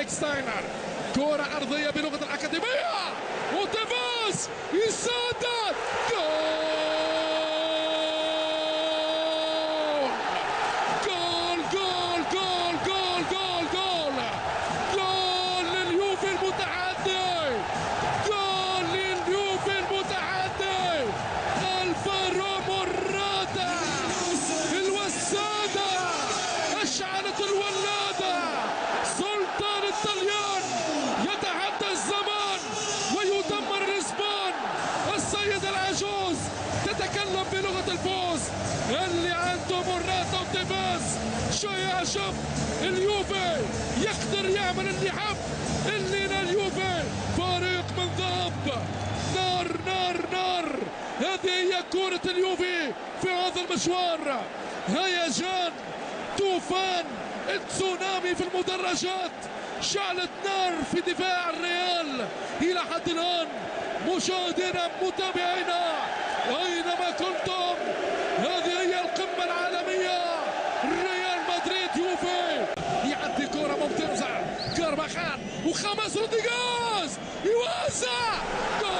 لايكستاينر، كرة أرضية بلغة الأكاديمية وتيفيز يسدد جول جول جول جول جول جول جول لليوفي المتعدي، جول لليوفي المتعدي. الفارو موراتا الوسادة أشعلت الولادة، سلطان الطليان يتحدى الزمان ويدمر الإسبان. السيدة العجوز تتكلم بلغة الفوز اللي عنده موراتا وتيفيز. شو يعجب اليوفي يقدر يعمل اللي حب، اللي اليوفي فريق من ذهب. نار نار نار، هذه هي كرة اليوفي في هذا المشوار. هيجان، طوفان، تسونامي في المدرجات، شعلة نار في دفاع الريال إلى حد الآن. مشاهدينا متابعينا أينما كنتم، هذه هي القمة العالمية. ريال مدريد يوفي، يعدي كرة ممتازة، كارفاخال وخامس رودريغيز يوزع جول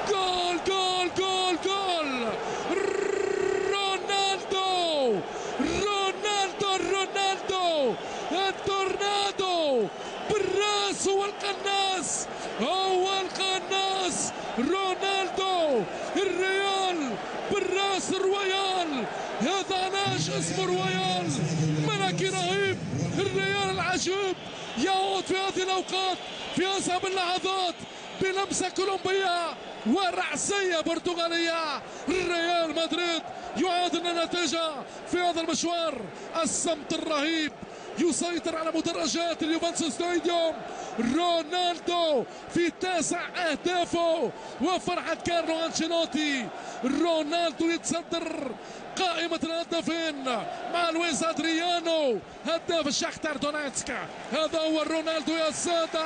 جول جول جول جول. رونالدو رونالدو رونالدو التورنادو بالراس، هو القناص، هو القناص. رونالدو الريال بالراس، الرويال، هذا علاش اسمه رويال، ملكي رهيب. الريال العجيب يعود في هذه الاوقات في اصعب اللحظات بلمسه كولومبيه ورعسيه برتغاليه. ريال مدريد يعادل النتيجه في هذا المشوار. الصمت الرهيب يسيطر على مدرجات اليوفنتوس ستاديوم. رونالدو في 9 أهدافه وفرحة كارلو أنشيلوتي. رونالدو يتصدر قائمة الهدافين مع لويس أدريانو هداف الشختار دونيتسك. هذا هو رونالدو يا سادة.